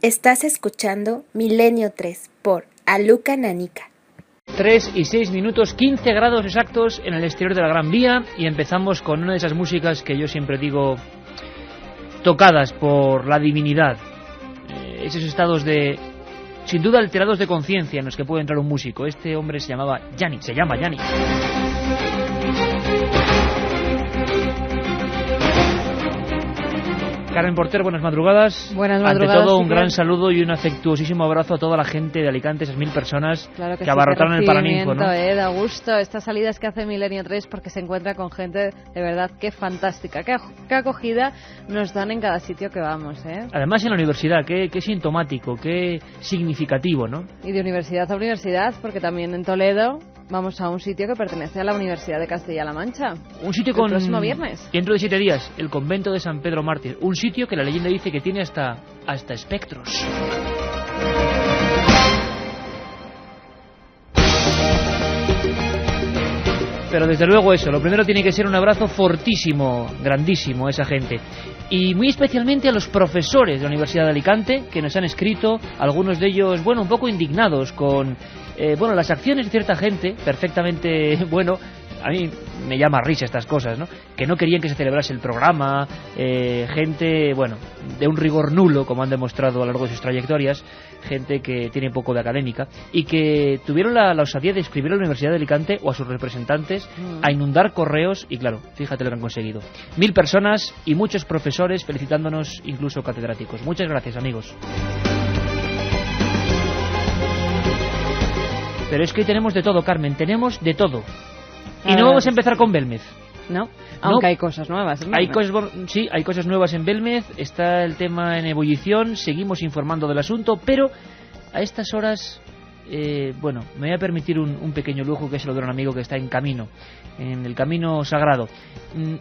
Estás escuchando Milenio 3 por Aluca Nanica. 3 y 6 minutos, 15 grados exactos en el exterior de la Gran Vía, y empezamos con una de esas músicas que yo siempre digo tocadas por la divinidad, esos estados de, sin duda, alterados de conciencia en los que puede entrar un músico. Este hombre se llama Yanni. Carmen Porter, buenas madrugadas. Buenas madrugadas. Ante todo, un gran saludo y un afectuosísimo abrazo a toda la gente de Alicante, esas 1000 personas claro que abarrotaron el Paraninfo, ¿no? Da gusto estas salidas que hace Milenio 3 porque se encuentra con gente de verdad qué fantástica, qué acogida nos dan en cada sitio que vamos, ¿eh? Además en la universidad, qué sintomático, qué significativo, ¿no? Y de universidad a universidad, porque también en Toledo vamos a un sitio que pertenece a la Universidad de Castilla-La Mancha. Un sitio el próximo viernes. Dentro de 7 días, el convento de San Pedro Mártir. Un sitio que la leyenda dice que tiene hasta espectros. Pero desde luego eso, lo primero tiene que ser un abrazo fortísimo, grandísimo a esa gente. Y muy especialmente a los profesores de la Universidad de Alicante, que nos han escrito, algunos de ellos, bueno, un poco indignados con las acciones de cierta gente, perfectamente, a mí me llama risa estas cosas, ¿no? Que no querían que se celebrase el programa, gente, de un rigor nulo, como han demostrado a lo largo de sus trayectorias, gente que tiene poco de académica, y que tuvieron la osadía de escribir a la Universidad de Alicante o a sus representantes a inundar correos, y claro, fíjate lo que han conseguido. 1000 personas y muchos profesores felicitándonos, incluso catedráticos. Muchas gracias, amigos. Pero es que hoy tenemos de todo, Carmen, tenemos de todo. Y no vamos a empezar con Belmez. No, aunque hay cosas nuevas en Belmez. Hay cosas nuevas en Belmez, está el tema en ebullición, seguimos informando del asunto, pero a estas horas, me voy a permitir un pequeño lujo, que es el de un amigo que está en el camino sagrado.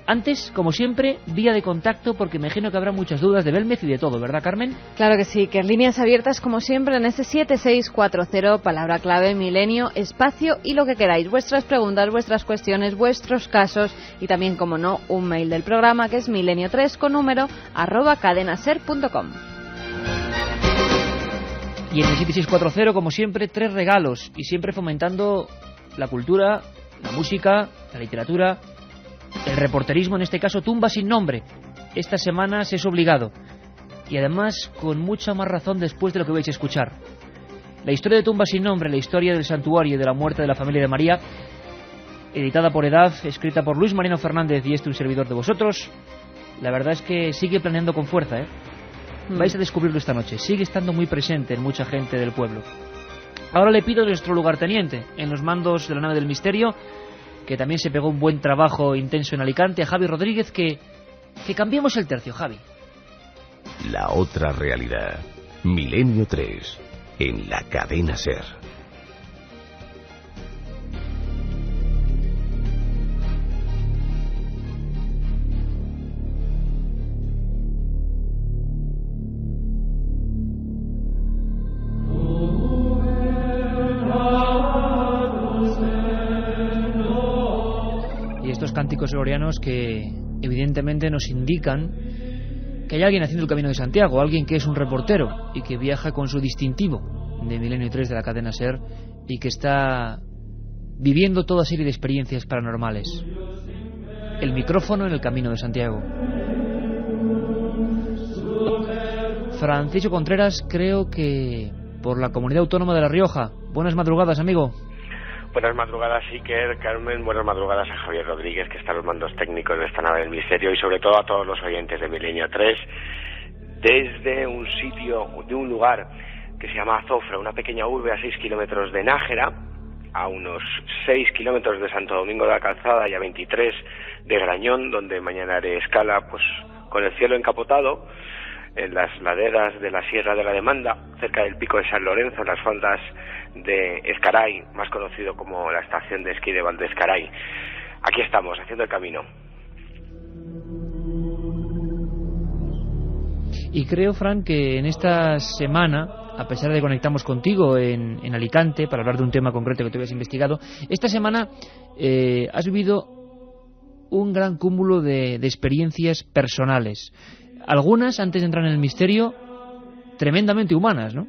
Antes, como siempre, vía de contacto, porque me imagino que habrá muchas dudas de Belmez y de todo, ¿verdad, Carmen? Claro que sí, que en líneas abiertas, como siempre, en ese 7640, palabra clave, milenio, espacio y lo que queráis. Vuestras preguntas, vuestras cuestiones, vuestros casos y también, como no, un mail del programa que es milenio3 con número @cadenaser.com. Y en el 7640, como siempre, 3 regalos, y siempre fomentando la cultura, la música, la literatura, el reporterismo, en este caso Tumba sin nombre. Estas semanas es obligado, y además con mucha más razón después de lo que vais a escuchar. La historia de Tumba sin nombre, la historia del santuario y de la muerte de la familia de María, editada por Edad, escrita por Luis Mariano Fernández y un servidor de vosotros. La verdad es que sigue planeando con fuerza, ¿eh? Vais a descubrirlo esta noche. Sigue estando muy presente en mucha gente del pueblo. Ahora le pido a nuestro lugarteniente en los mandos de la nave del misterio, que también se pegó un buen trabajo intenso en Alicante, a Javi Rodríguez, que cambiemos el tercio, Javi. La otra realidad. Milenio 3 en la cadena SER. Cánticos gregorianos que evidentemente nos indican que hay alguien haciendo el Camino de Santiago, alguien que es un reportero y que viaja con su distintivo de Milenio 3 de la cadena SER y que está viviendo toda serie de experiencias paranormales. El micrófono en el Camino de Santiago. Francisco Contreras, creo que por la Comunidad Autónoma de La Rioja. Buenas madrugadas, amigo. Buenas madrugadas, Iker, Carmen, buenas madrugadas a Javier Rodríguez, que está en los mandos técnicos de esta nave del misterio, y sobre todo a todos los oyentes de Milenio 3, desde un sitio, de un lugar que se llama Azofra, una pequeña urbe a 6 kilómetros de Nájera, a unos 6 kilómetros de Santo Domingo de la Calzada y a 23 de Grañón, donde mañana haré escala pues con el cielo encapotado, en las laderas de la Sierra de la Demanda, cerca del Pico de San Lorenzo, en las faldas de Escaray, más conocido como la estación de esquí de Valdescaray. Aquí estamos, haciendo el camino. Y creo, Fran, que en esta semana, a pesar de que conectamos contigo en Alicante para hablar de un tema concreto que tú habías investigado, esta semana has vivido un gran cúmulo de experiencias personales. Algunas, antes de entrar en el misterio, tremendamente humanas, ¿no?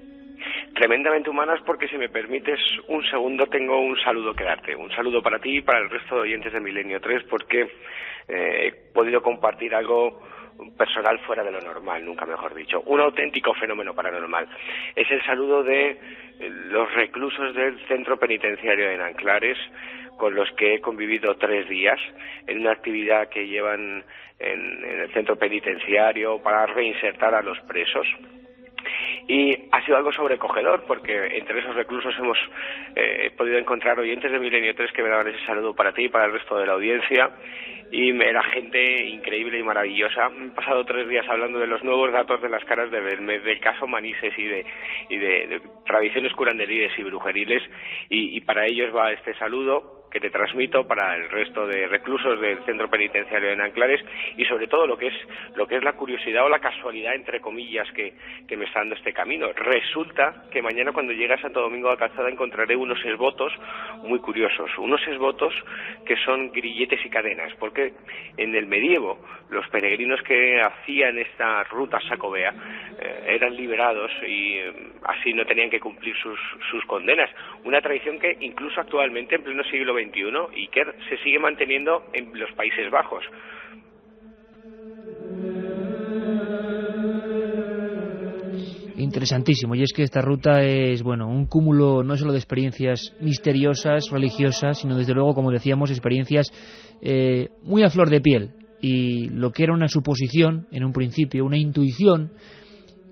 Tremendamente humanas, porque si me permites un segundo tengo un saludo que darte, un saludo para ti y para el resto de oyentes de Milenio 3, porque he podido compartir algo personal fuera de lo normal, nunca mejor dicho, un auténtico fenómeno paranormal. Es el saludo de los reclusos del centro penitenciario de Nanclares, con los que he convivido 3 días en una actividad que llevan en el centro penitenciario para reinsertar a los presos. Y ha sido algo sobrecogedor, porque entre esos reclusos hemos podido encontrar oyentes de Milenio 3 que me daban ese saludo para ti y para el resto de la audiencia, y era gente increíble y maravillosa. He pasado 3 días hablando de los nuevos datos de las caras de Belmez, del caso Manises y de tradiciones curanderiles y brujeriles, y para ellos va este saludo que te transmito para el resto de reclusos del centro penitenciario de Nanclares, y sobre todo lo que es la curiosidad o la casualidad, entre comillas, que me está dando este camino. Resulta que mañana, cuando llegue a Santo Domingo de Calzada, encontraré unos esvotos muy curiosos, unos esvotos que son grilletes y cadenas, porque en el medievo los peregrinos que hacían esta ruta sacobea eran liberados y así no tenían que cumplir sus condenas. Una tradición que incluso actualmente, en pleno siglo XXI, y que se sigue manteniendo en los Países Bajos. Interesantísimo, y es que esta ruta es, bueno, un cúmulo no solo de experiencias misteriosas, religiosas, sino desde luego, como decíamos, experiencias muy a flor de piel, y lo que era una suposición en un principio, una intuición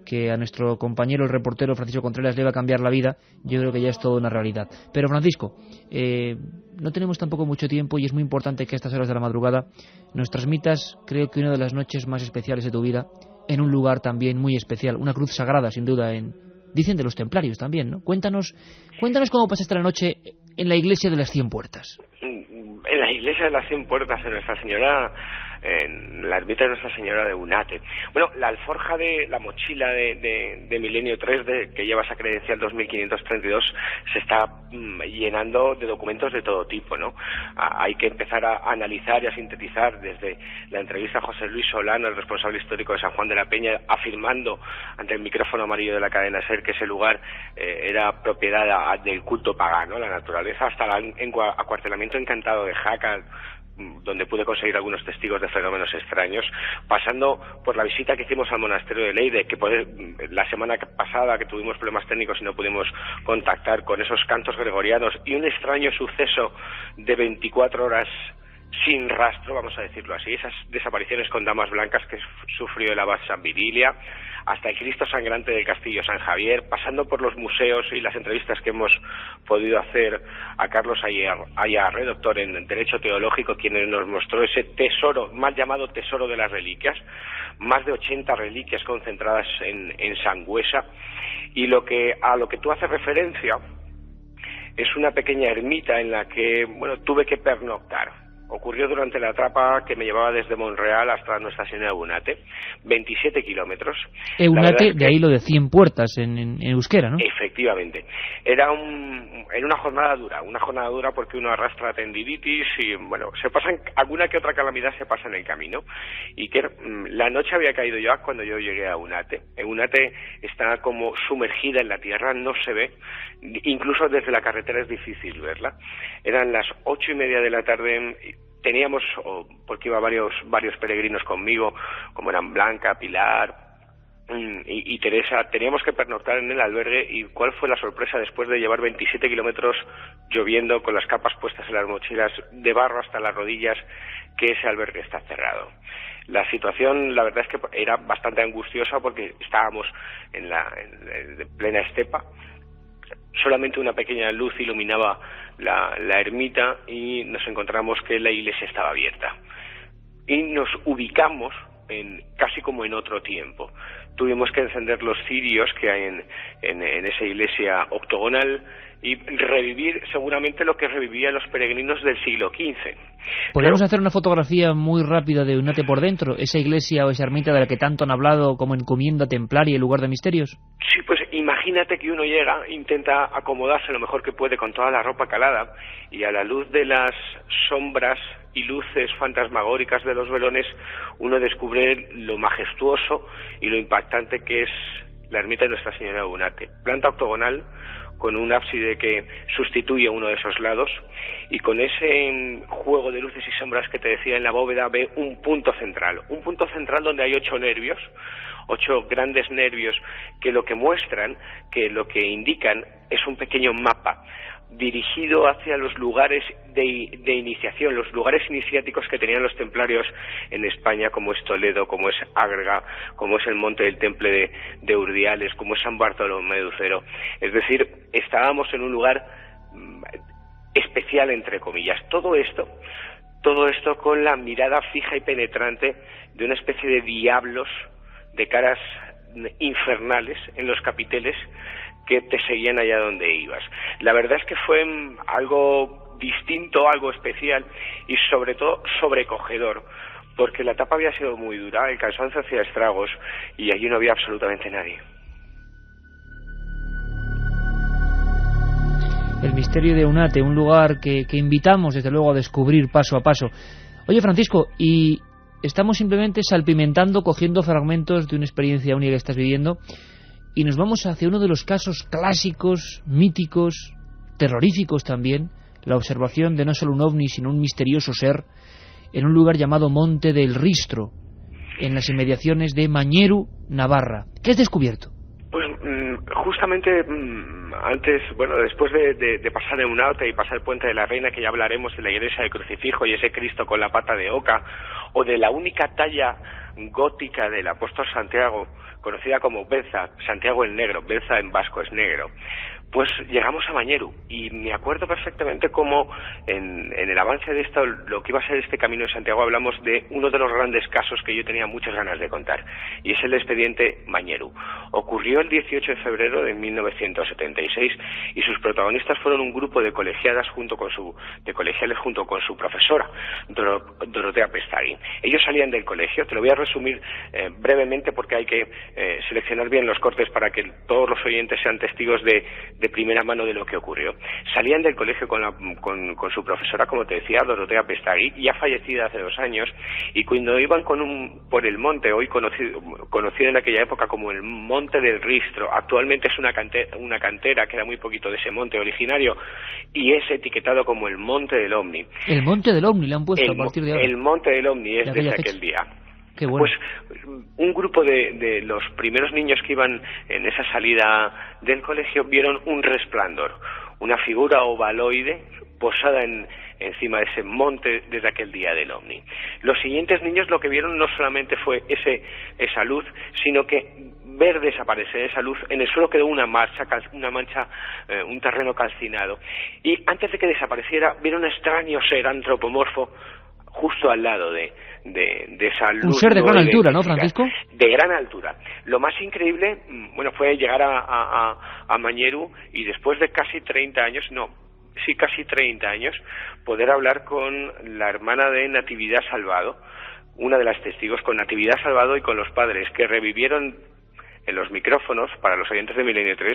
que a nuestro compañero el reportero Francisco Contreras le va a cambiar la vida, yo creo que ya es toda una realidad. Pero Francisco, no tenemos tampoco mucho tiempo, y es muy importante que a estas horas de la madrugada nos transmitas, creo que una de las noches más especiales de tu vida, en un lugar también muy especial, una cruz sagrada sin duda, dicen de los templarios también, ¿no? Cuéntanos cómo pasaste la noche en la iglesia de las 100 Puertas. En la iglesia de las 100 Puertas, en Nuestra Señora, en la ermita de Nuestra Señora de Unate. Bueno, la alforja de la mochila de Milenio 3, que lleva esa credencial 2532, se está llenando de documentos de todo tipo, ¿no? Hay que empezar a analizar y a sintetizar, desde la entrevista a José Luis Solano, el responsable histórico de San Juan de la Peña, afirmando ante el micrófono amarillo de la cadena SER que ese lugar era propiedad del culto pagano, la naturaleza, hasta el acuartelamiento encantado de Jaca, donde pude conseguir algunos testigos de fenómenos extraños, pasando por la visita que hicimos al monasterio de Leyde, que la semana pasada, que tuvimos problemas técnicos y no pudimos contactar, con esos cantos gregorianos, y un extraño suceso de 24 horas sin rastro, vamos a decirlo así, esas desapariciones con damas blancas que sufrió el abad San Virilia, hasta el Cristo sangrante del Castillo San Javier, pasando por los museos y las entrevistas que hemos podido hacer a Carlos Ayarre, doctor en Derecho Teológico, quien nos mostró ese tesoro, mal llamado tesoro de las reliquias, más de 80 reliquias concentradas en Sangüesa, y a lo que tú haces referencia es una pequeña ermita en la que, tuve que pernoctar. Ocurrió durante la etapa que me llevaba desde Monreal hasta Nuestra Señora de Unate, 27 kilómetros. Unate, de ahí lo de 100 Puertas en euskera, ¿no? Efectivamente. Era una jornada dura porque uno arrastra tendinitis y, alguna que otra calamidad se pasa en el camino. Y que la noche había caído ya cuando yo llegué a Unate. Unate está como sumergida en la tierra, no se ve, incluso desde la carretera es difícil verla. Eran las 8:30 de la tarde. Teníamos, porque iba varios peregrinos conmigo, como eran Blanca, Pilar y Teresa, teníamos que pernoctar en el albergue. ¿Y cuál fue la sorpresa después de llevar 27 kilómetros lloviendo, con las capas puestas en las mochilas, de barro hasta las rodillas, que ese albergue está cerrado? La situación, la verdad es que era bastante angustiosa, porque estábamos en plena estepa. Solamente una pequeña luz iluminaba la ermita y nos encontramos que la iglesia estaba abierta. Y nos ubicamos casi como en otro tiempo. Tuvimos que encender los cirios que hay en esa iglesia octogonal y revivir seguramente lo que revivían los peregrinos del siglo XV. ¿Podríamos hacer una fotografía muy rápida de Unate por dentro? ¿Esa iglesia o esa ermita de la que tanto han hablado como encomienda templaria y lugar de misterios? Sí, pues imagínate que uno llega, intenta acomodarse lo mejor que puede con toda la ropa calada, y a la luz de las sombras y luces fantasmagóricas de los velones, uno descubre lo majestuoso y lo impactante que es la ermita de Nuestra Señora de Unate. Planta octogonal, con un ábside que sustituye uno de esos lados, y con ese juego de luces y sombras que te decía en la bóveda ve un punto central donde hay 8 nervios, 8 grandes nervios que lo que muestran, que lo que indican es un pequeño mapa dirigido hacia los lugares de iniciación, los lugares iniciáticos que tenían los templarios en España, como es Toledo, como es Ágrega, como es el Monte del Temple de Urdiales, como es San Bartolomé de Ucero. Es decir, estábamos en un lugar especial, entre comillas. Todo esto con la mirada fija y penetrante de una especie de diablos de caras infernales en los capiteles que te seguían allá donde ibas. La verdad es que fue algo distinto, algo especial y sobre todo sobrecogedor, porque la etapa había sido muy dura, el cansancio hacía estragos y allí no había absolutamente nadie. El misterio de Unate, un lugar que invitamos desde luego a descubrir paso a paso. Oye, Francisco, y estamos simplemente salpimentando, cogiendo fragmentos de una experiencia única que estás viviendo, y nos vamos hacia uno de los casos clásicos, míticos, terroríficos también, la observación de no solo un ovni, sino un misterioso ser, en un lugar llamado Monte del Ristro, en las inmediaciones de Mañeru, Navarra. ¿Qué has descubierto? Pues justamente antes, bueno, después de pasar en Unate y pasar el Puente de la Reina, que ya hablaremos de la iglesia del Crucifijo y ese Cristo con la pata de oca, o de la única talla gótica del apóstol Santiago, conocida como Belza, Santiago el Negro, Belza en vasco es negro, pues llegamos a Mañeru, y me acuerdo perfectamente cómo en el avance de esto, lo que iba a ser este Camino de Santiago, hablamos de uno de los grandes casos que yo tenía muchas ganas de contar, y es el expediente Mañeru. Ocurrió el 18 de febrero de 1976, y sus protagonistas fueron un grupo de colegiales junto con su profesora, Dorotea Pestagui. Ellos salían del colegio, te lo voy a resumir brevemente porque hay que seleccionar bien los cortes para que todos los oyentes sean testigos de primera mano de lo que ocurrió. Salían del colegio con su profesora, como te decía, Dorotea Pestagui, ya fallecida hace 2 años, y cuando iban por el monte, hoy conocido en aquella época como el Monte del Ristro, actualmente es una cantera, queda muy poquito de ese monte originario, y es etiquetado como el Monte del Ovni. El Monte del Ovni le han puesto a partir de ahora. El Monte del Ovni es desde aquel día. Qué bueno. Pues un grupo de los primeros niños que iban en esa salida del colegio vieron un resplandor, una figura ovaloide posada encima de ese monte desde aquel día del ovni. Los siguientes niños lo que vieron no solamente fue esa luz, sino que ver desaparecer esa luz, en el suelo quedó una mancha, un terreno calcinado, y antes de que desapareciera vieron un extraño ser antropomorfo justo al lado de esa luz. Un ser de gran altura, ¿no, Francisco? De gran altura. Lo más increíble, fue llegar a Mañeru y después de casi 30 años, poder hablar con la hermana de Natividad Salvado, una de las testigos, con Natividad Salvado y con los padres, que revivieron en los micrófonos, para los oyentes de Milenio 3,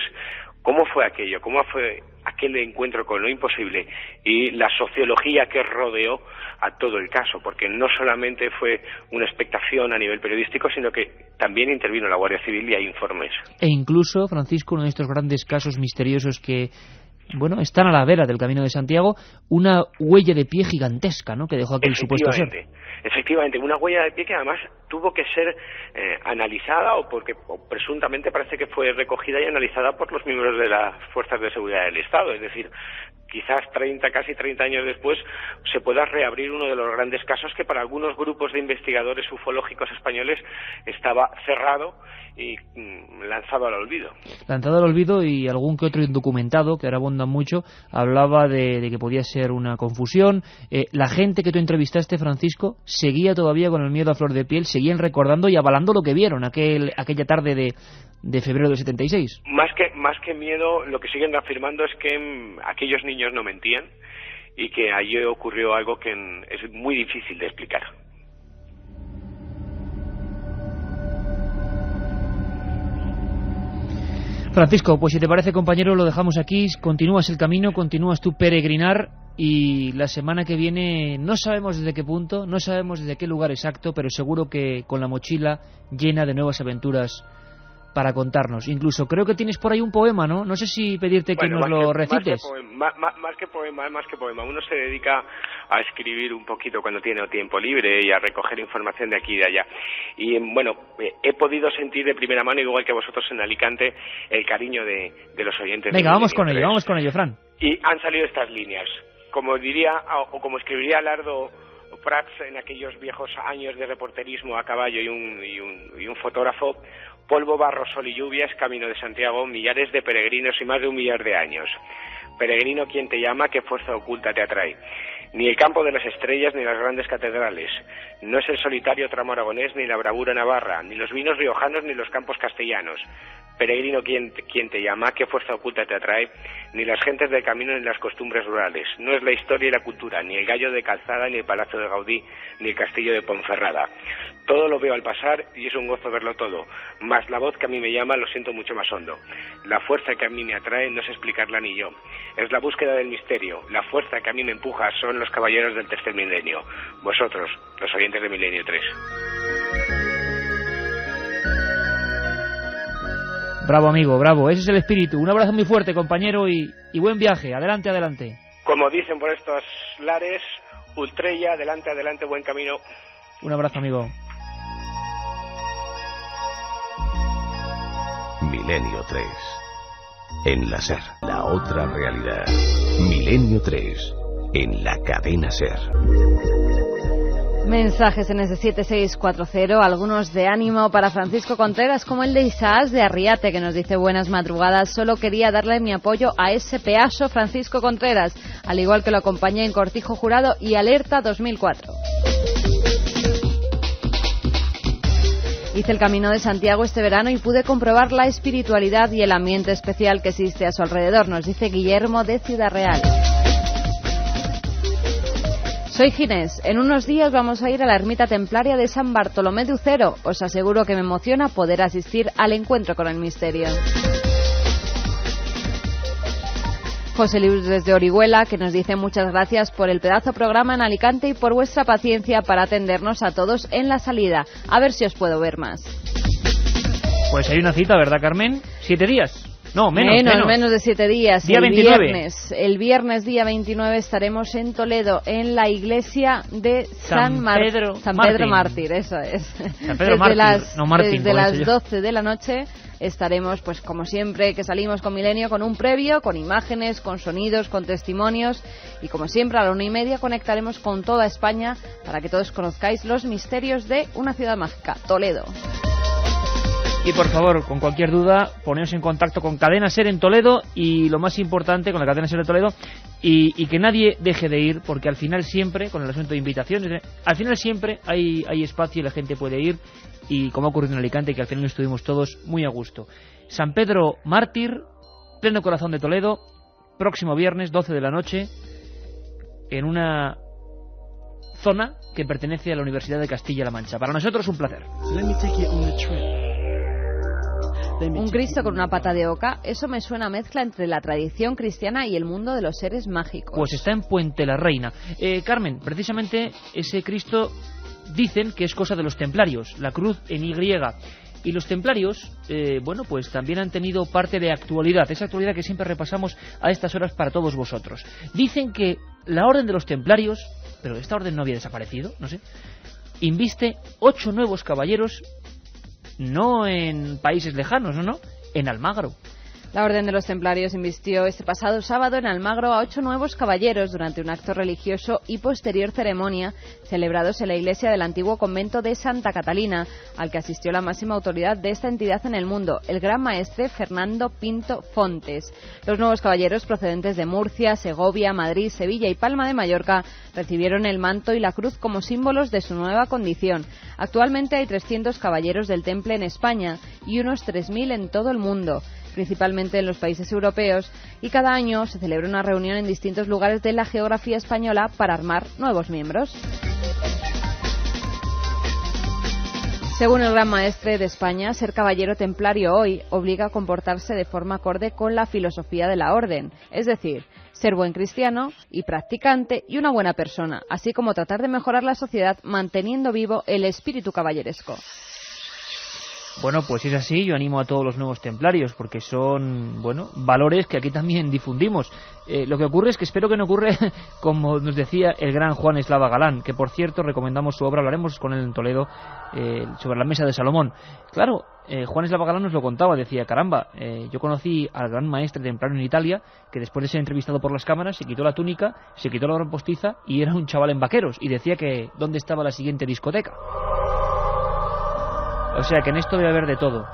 cómo fue aquello, cómo fue aquel encuentro con lo imposible y la sociología que rodeó a todo el caso, porque no solamente fue una expectación a nivel periodístico, sino que también intervino la Guardia Civil y hay informes. E incluso, Francisco, uno de estos grandes casos misteriosos que, están a la vera del Camino de Santiago, una huella de pie gigantesca, ¿no?, que dejó aquel supuesto ser. Efectivamente, una huella de pie que además tuvo que ser analizada o presuntamente parece que fue recogida y analizada por los miembros de las fuerzas de seguridad del Estado. Es decir, quizás casi 30 años después se pueda reabrir uno de los grandes casos que para algunos grupos de investigadores ufológicos españoles estaba cerrado y lanzado al olvido. Lanzado al olvido, y algún que otro indocumentado, que ahora abundan mucho, hablaba de que podía ser una confusión. La gente que tú entrevistaste, Francisco, seguía todavía con el miedo a flor de piel, seguían recordando y avalando lo que vieron aquella tarde de febrero del 76. Más que miedo, lo que siguen afirmando es que aquellos niños no mentían y que allí ocurrió algo que es muy difícil de explicar. Francisco, pues si te parece, compañero, lo dejamos aquí, continúas el camino, continúas tu peregrinar, y la semana que viene no sabemos desde qué punto, no sabemos desde qué lugar exacto, pero seguro que con la mochila llena de nuevas aventuras para contarnos. Incluso creo que tienes por ahí un poema, ¿no? No sé si pedirte que nos lo recites. Más que poema. Uno se dedica a escribir un poquito cuando tiene tiempo libre y a recoger información de aquí y de allá. Y bueno, he podido sentir de primera mano, igual que vosotros en Alicante, el cariño de los oyentes. Venga, vamos con ello, Fran. Y han salido estas líneas. Como diría, o como escribiría Lardo Prats en aquellos viejos años de reporterismo a caballo y un fotógrafo: polvo, barro, sol y lluvias, camino de Santiago, millares de peregrinos y más de 1 millar de años. Peregrino, ¿quién te llama? ¿Qué fuerza oculta te atrae? Ni el campo de las estrellas ni las grandes catedrales. No es el solitario tramo aragonés ni la bravura navarra, ni los vinos riojanos ni los campos castellanos. Peregrino, ¿quién te llama? ¿Qué fuerza oculta te atrae? Ni las gentes del camino ni las costumbres rurales. No es la historia y la cultura, ni el gallo de Calzada, ni el palacio de Gaudí, ni el castillo de Ponferrada. Todo lo veo al pasar y es un gozo verlo todo. Mas la voz que a mí me llama lo siento mucho más hondo. La fuerza que a mí me atrae no sé explicarla ni yo. Es la búsqueda del misterio. La fuerza que a mí me empuja son los caballeros del tercer milenio. Vosotros, los oyentes de Milenio 3. Bravo, amigo, bravo. Ese es el espíritu. Un abrazo muy fuerte, compañero, y buen viaje. Adelante, adelante. Como dicen por estos lares, Ultrella, adelante, adelante, buen camino. Un abrazo, amigo. Milenio 3. En la SER, la otra realidad. Milenio 3. En la cadena SER. Mensajes en ese 7640, algunos de ánimo para Francisco Contreras, como el de Isaas de Arriate, que nos dice: buenas madrugadas, solo quería darle mi apoyo a ese peaso Francisco Contreras, al igual que lo acompañé en Cortijo Jurado y Alerta 2004. Hice el Camino de Santiago este verano y pude comprobar la espiritualidad y el ambiente especial que existe a su alrededor, nos dice Guillermo de Ciudad Real. Soy Ginés. En unos días vamos a ir a la ermita templaria de San Bartolomé de Ucero. Os aseguro que me emociona poder asistir al encuentro con el misterio. José Luis desde Orihuela, que nos dice: muchas gracias por el pedazo programa en Alicante y por vuestra paciencia para atendernos a todos en la salida. A ver si os puedo ver más. Pues hay una cita, ¿verdad, Carmen? 7 días. No, menos de 7 días. Día 29. El viernes día 29 estaremos en Toledo, en la iglesia de San Pedro Mártir, eso es. San Pedro Mártir, desde las 12 de la noche estaremos, pues como siempre que salimos con Milenio, con un previo, con imágenes, con sonidos, con testimonios, y como siempre a la 1:30 conectaremos con toda España para que todos conozcáis los misterios de una ciudad mágica, Toledo. Y por favor, con cualquier duda, poneos en contacto con Cadena SER en Toledo, y lo más importante, con la Cadena SER de Toledo, y que nadie deje de ir, porque al final siempre, con el asunto de invitaciones, al final siempre hay espacio y la gente puede ir, y como ha ocurrido en Alicante, que al final estuvimos todos muy a gusto. San Pedro Mártir, pleno corazón de Toledo, próximo viernes, 12 de la noche, en una zona que pertenece a la Universidad de Castilla-La Mancha. Para nosotros un placer. Un Cristo con una pata de oca, eso me suena a mezcla entre la tradición cristiana y el mundo de los seres mágicos. Pues está en Puente la Reina. Carmen, precisamente ese Cristo dicen que es cosa de los templarios, la cruz en Y. Y los templarios, bueno, pues también han tenido parte de actualidad, esa actualidad que siempre repasamos a estas horas para todos vosotros. Dicen que la orden de los templarios, pero esta orden no había desaparecido, no sé, inviste 8 nuevos caballeros, no en países lejanos, no, en Almagro. La Orden de los Templarios invistió este pasado sábado en Almagro a 8 nuevos caballeros durante un acto religioso y posterior ceremonia celebrados en la iglesia del antiguo convento de Santa Catalina, al que asistió la máxima autoridad de esta entidad en el mundo, el gran maestre Fernando Pinto Fontes. Los nuevos caballeros, procedentes de Murcia, Segovia, Madrid, Sevilla y Palma de Mallorca, recibieron el manto y la cruz como símbolos de su nueva condición. Actualmente hay 300 caballeros del Temple en España y unos 3.000 en todo el mundo, principalmente en los países europeos, y cada año se celebra una reunión en distintos lugares de la geografía española para armar nuevos miembros. Según el Gran Maestre de España, ser caballero templario hoy obliga a comportarse de forma acorde con la filosofía de la orden, es decir, ser buen cristiano y practicante y una buena persona, así como tratar de mejorar la sociedad manteniendo vivo el espíritu caballeresco. Bueno, pues si es así, yo animo a todos los nuevos templarios, porque son, bueno, valores que aquí también difundimos. Lo que ocurre es que espero que no ocurra como nos decía el gran Juan Eslava Galán, que por cierto recomendamos su obra, hablaremos con él en Toledo, sobre la mesa de Salomón. Claro, Juan Eslava Galán nos lo contaba, decía, caramba, yo conocí al gran maestre templario en Italia, que después de ser entrevistado por las cámaras se quitó la túnica, se quitó la gran postiza y era un chaval en vaqueros, y decía que ¿dónde estaba la siguiente discoteca? O sea que en esto debe haber de todo.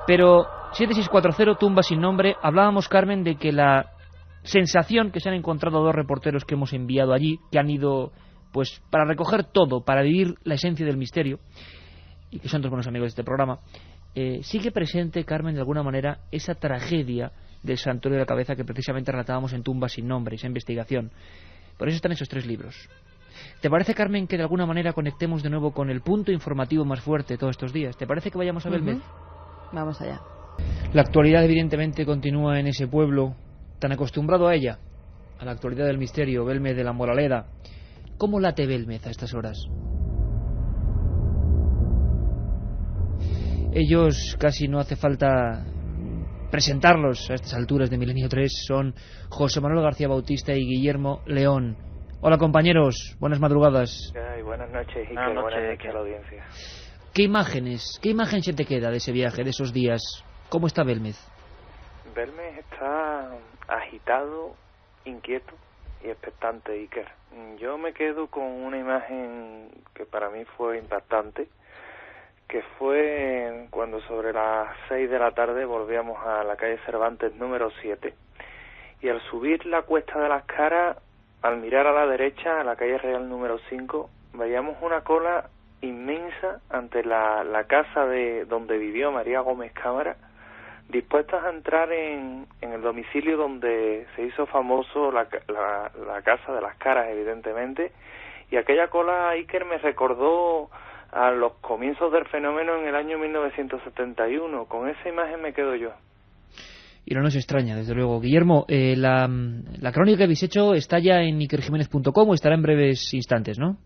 Pero 7640, tumba sin nombre. Hablábamos, Carmen, de que la sensación que se han encontrado dos reporteros que hemos enviado allí, que han ido pues para recoger todo, para vivir la esencia del misterio, y que son dos buenos amigos de este programa, sigue presente, Carmen, de alguna manera, esa tragedia del Santuario de la Cabeza que precisamente relatábamos en Tumba sin nombre, esa investigación. Por eso están esos 3 libros. ¿Te parece, Carmen, que de alguna manera conectemos de nuevo con el punto informativo más fuerte todos estos días? ¿Te parece que vayamos a Belmez? Vamos allá. La actualidad evidentemente continúa en ese pueblo tan acostumbrado a ella, a la actualidad del misterio, Belmez de la Moraleda. ¿Cómo late Belmez a estas horas? Ellos, casi no hace falta presentarlos a estas alturas de Milenio 3, son José Manuel García Bautista y Guillermo León. Hola, compañeros, buenas madrugadas. Ay, buenas noches, y buenas noches a la audiencia. ¿Qué imagen se te queda de ese viaje, de esos días? ¿Cómo está Belmez? Belmez está agitado, inquieto y expectante, Iker. Yo me quedo con una imagen que para mí fue impactante, que fue cuando sobre las 6 de la tarde volvíamos a la calle Cervantes número 7, y al subir la Cuesta de las Caras, al mirar a la derecha, a la calle Real número 5, veíamos una cola inmensa ante la casa de donde vivió María Gómez Cámara, dispuestas a entrar en el domicilio donde se hizo famoso la Casa de las Caras, evidentemente, y aquella cola, Iker, me recordó a los comienzos del fenómeno en el año 1971. Con esa imagen me quedo yo. Y no nos extraña, desde luego. Guillermo, la crónica que habéis hecho está ya en ikerjimenez.com o estará en breves instantes, ¿no?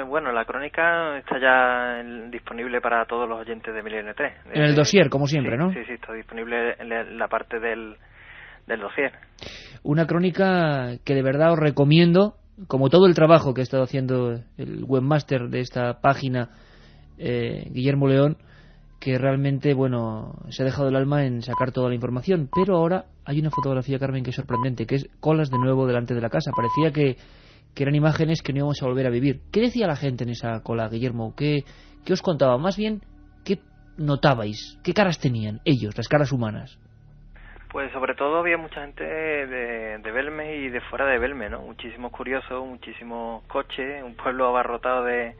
Bueno, la crónica está ya disponible para todos los oyentes de Milenio 3. En el dossier, como siempre, sí, ¿no? Sí, está disponible en la parte del dossier. Una crónica que de verdad os recomiendo, como todo el trabajo que ha estado haciendo el webmaster de esta página, Guillermo León, que realmente, bueno, se ha dejado el alma en sacar toda la información. Pero ahora hay una fotografía, Carmen, que es sorprendente, que es colas de nuevo delante de la casa. Parecía que eran imágenes que no íbamos a volver a vivir. ¿Qué decía la gente en esa cola, Guillermo? ¿Qué os contaba? Más bien, ¿qué notabais? ¿Qué caras tenían ellos, las caras humanas? Pues sobre todo había mucha gente de Belmez y de fuera de Belmez, ¿no? Muchísimos curiosos, muchísimos coches, un pueblo abarrotado de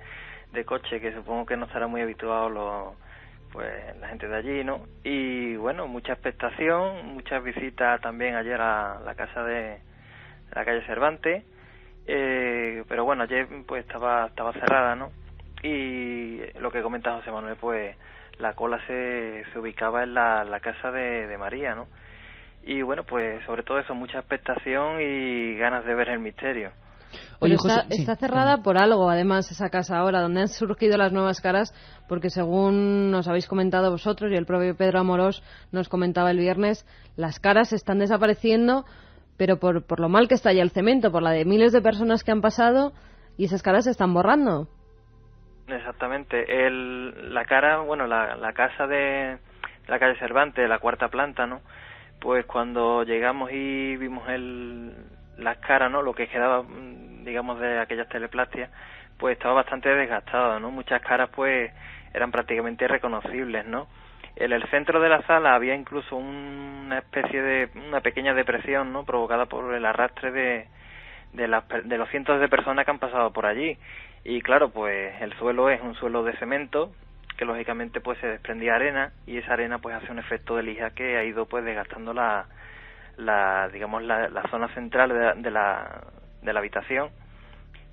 coches que supongo que no estará muy habituado la gente de allí, ¿no? Y bueno, mucha expectación, muchas visitas también ayer a la casa de la calle Cervantes, pero bueno, ayer pues estaba cerrada, ¿no? Y lo que comenta José Manuel, pues la cola se ubicaba en la casa de María, ¿no? Y bueno, pues sobre todo eso, mucha expectación y ganas de ver el misterio. Oye, está cerrada por algo, además, esa casa ahora, donde han surgido las nuevas caras, porque según nos habéis comentado vosotros y el propio Pedro Amorós nos comentaba el viernes, las caras están desapareciendo, pero por lo mal que está ya el cemento, por la de miles de personas que han pasado, y esas caras se están borrando. Exactamente. La casa de la calle Cervantes, la 4ª planta, ¿no? Pues cuando llegamos y vimos las caras, ¿no? Lo que quedaba, digamos, de aquellas teleplastias, pues estaba bastante desgastado, ¿no? Muchas caras, pues, eran prácticamente irreconocibles, ¿no? En el centro de la sala había incluso una pequeña depresión, ¿no? Provocada por el arrastre de los cientos de personas que han pasado por allí. Y claro, pues el suelo es un suelo de cemento, que lógicamente pues se desprendía arena, y esa arena pues hace un efecto de lija que ha ido pues desgastando la zona central de la habitación,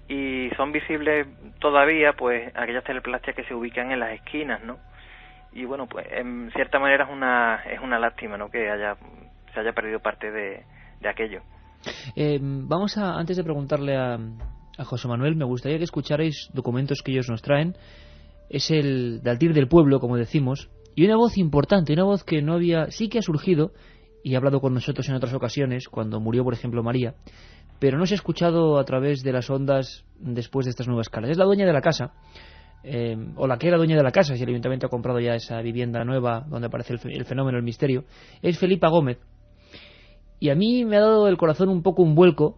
y son visibles todavía pues aquellas teleplastias que se ubican en las esquinas, ¿no? Y bueno, pues en cierta manera es una lástima, ¿no? Que se haya perdido parte de aquello. Vamos antes de preguntarle a José Manuel, me gustaría que escucharais documentos que ellos nos traen. Es el Daltir del pueblo, como decimos, y una voz importante, una voz que no había, sí que ha surgido y ha hablado con nosotros en otras ocasiones, cuando murió, por ejemplo, María, pero no se ha escuchado a través de las ondas después de estas nuevas caras. Es la dueña de la casa, o la que era dueña de la casa, si el ayuntamiento ha comprado ya esa vivienda nueva donde aparece el fenómeno, el misterio, es Felipa Gómez. Y a mí me ha dado el corazón un poco un vuelco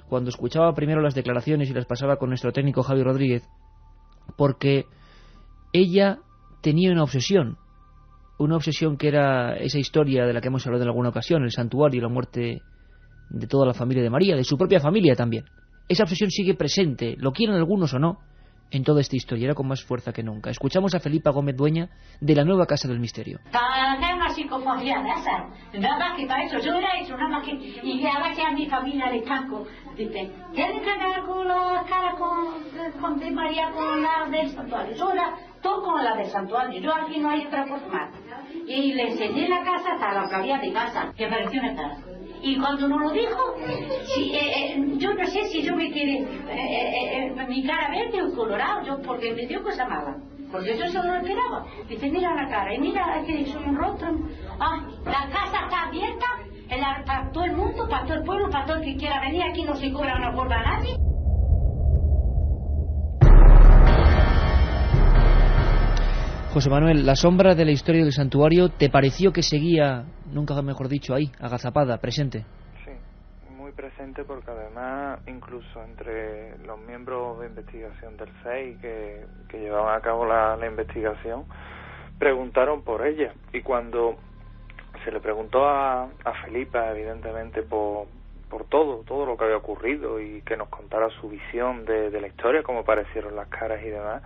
cuando escuchaba primero las declaraciones y las pasaba con nuestro técnico Javi Rodríguez, porque ella tenía una obsesión que era esa historia de la que hemos hablado en alguna ocasión, el santuario y la muerte de toda la familia de María, de su propia familia también. Esa obsesión sigue presente, lo quieran algunos o no, en toda esta historia, era con más fuerza que nunca. Escuchamos a Felipa Gómez, dueña de la nueva Casa del Misterio. Es una psicofonía de esa, nada más que para eso, yo era eso, nada más que, y ahora que a mi familia le canco, dice, ¿tienes que andar con las caras con de María con la del santuario? Yo era todo con la del santuario, yo aquí no hay otra cosa más. Y le enseñé la casa hasta la que había de casa, que pareció una casa. Y cuando nos lo dijo, yo no sé si yo me quedé mi cara verde o colorado, yo porque me dio cosa mala, porque yo eso no lo esperaba. Dice, mira la cara, y mira que soy un rostro. La casa está abierta para todo el mundo, para todo el pueblo, para todo el que quiera venir. Aquí no se cobra una cuota a nadie. José Manuel, la sombra de la historia del santuario, ¿te pareció que seguía, nunca mejor dicho, ahí, agazapada, presente? Sí, muy presente, porque además incluso entre los miembros de investigación del CEI que llevaban a cabo la investigación preguntaron por ella, y cuando se le preguntó a Felipa, evidentemente por todo lo que había ocurrido y que nos contara su visión de la historia, cómo aparecieron las caras y demás,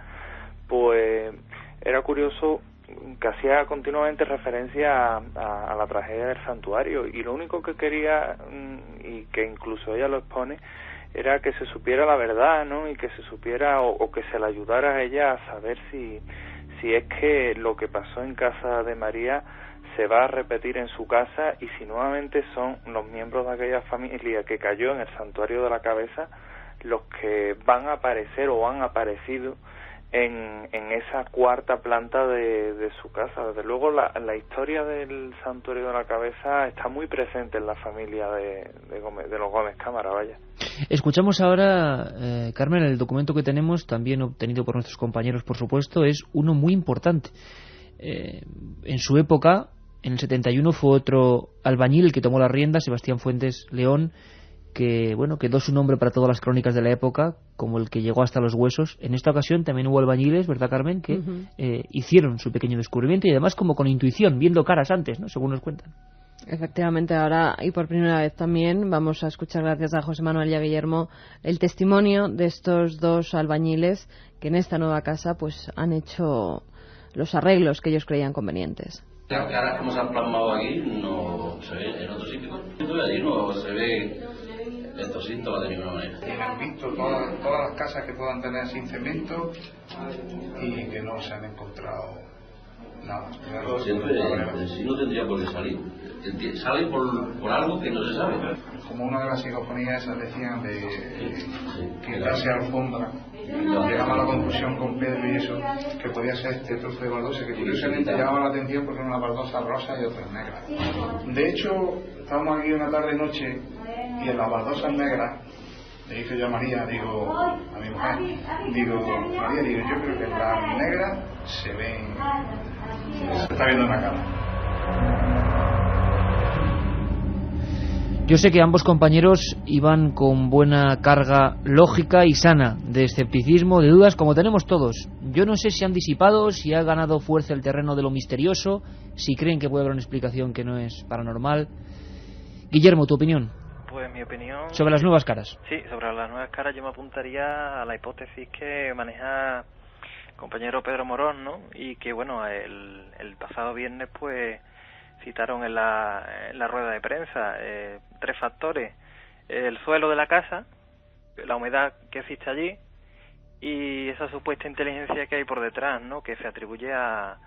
pues era curioso que hacía continuamente referencia a la tragedia del santuario, y lo único que quería, y que incluso ella lo expone, era que se supiera la verdad, ¿no? Y que se supiera o que se le ayudara a ella a saber si es que lo que pasó en casa de María se va a repetir en su casa, y si nuevamente son los miembros de aquella familia que cayó en el santuario de la Cabeza los que van a aparecer o han aparecido en esa cuarta planta de su casa. Desde luego la historia del santuario de la Cabeza está muy presente en la familia de los Gómez Cámara, vaya. Escuchamos ahora, Carmen, el documento que tenemos, también obtenido por nuestros compañeros, por supuesto, es uno muy importante. En su época, en el 71, fue otro albañil el que tomó la rienda, Sebastián Fuentes León, que quedó su nombre para todas las crónicas de la época, como el que llegó hasta los huesos. En esta ocasión también hubo albañiles, ¿verdad, Carmen?, que hicieron su pequeño descubrimiento, y además como con intuición, viendo caras antes, ¿no?, según nos cuentan. Efectivamente, ahora y por primera vez también vamos a escuchar, gracias a José Manuel y a Guillermo, el testimonio de estos dos albañiles que en esta nueva casa pues han hecho los arreglos que ellos creían convenientes. Las caras como se han plasmado aquí no se ve en otro sitio. Allí no se ve estos síntomas de ninguna manera. Han visto todas las casas que puedan tener sin cemento y que no se han encontrado nada. Siempre si no tendría por qué salir. Sale por algo que no se sabe. Como una de las psicofonías esas decían de quitarse alfombra. Llegamos a la conclusión con Pedro y eso, que podía ser este trozo de baldosa, que curiosamente llamaba la atención porque era una baldosa rosa y otra negra. De hecho, estábamos aquí una tarde-noche y en las baldosas negras le dije yo a María, digo, a mi mujer, María, yo creo que en las negras se está viendo una cara. Yo sé que ambos compañeros iban con buena carga lógica y sana de escepticismo, de dudas, como tenemos todos. Yo no sé si han disipado, si ha ganado fuerza el terreno de lo misterioso, si creen que puede haber una explicación que no es paranormal. Guillermo, ¿tu opinión? Pues mi opinión... Sobre las nuevas caras. Sí, sobre las nuevas caras yo me apuntaría a la hipótesis que maneja el compañero Pedro Morón, ¿no? Y que, bueno, el pasado viernes, pues citaron en la rueda de prensa 3 factores: el suelo de la casa, la humedad que existe allí y esa supuesta inteligencia que hay por detrás, ¿no?, que se atribuye a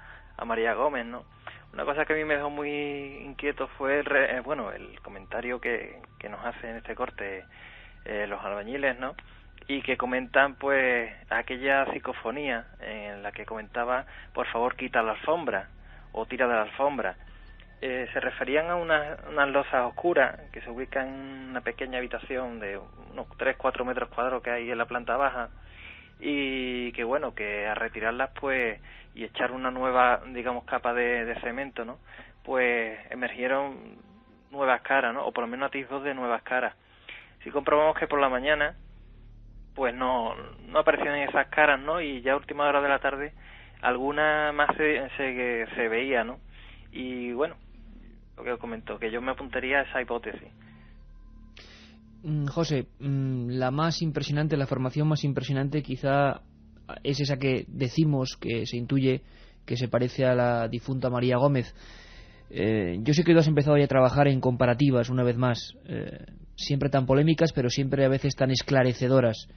María Gómez, ¿no? Una cosa que a mí me dejó muy inquieto fue el comentario que nos hacen en este corte los albañiles, ¿no?, y que comentan pues aquella psicofonía en la que comentaba, por favor quita la alfombra, o tira de la alfombra. Se referían a unas losas oscuras que se ubican en una pequeña habitación de unos 3-4 metros cuadrados que hay en la planta baja, y que bueno, que al retirarlas pues y echar una nueva, digamos, capa de cemento, ¿no? Pues emergieron nuevas caras, ¿no? O por lo menos atisbos de nuevas caras. Si comprobamos que por la mañana pues no aparecían esas caras, ¿no? Y ya a última hora de la tarde alguna más se veía, ¿no? Y bueno, lo que os comento, que yo me apuntaría a esa hipótesis. José, la más impresionante, la formación más impresionante quizá es esa que decimos, que se intuye que se parece a la difunta María Gómez. Yo sé que tú has empezado ya a trabajar en comparativas, una vez más, siempre tan polémicas, pero siempre a veces tan esclarecedoras.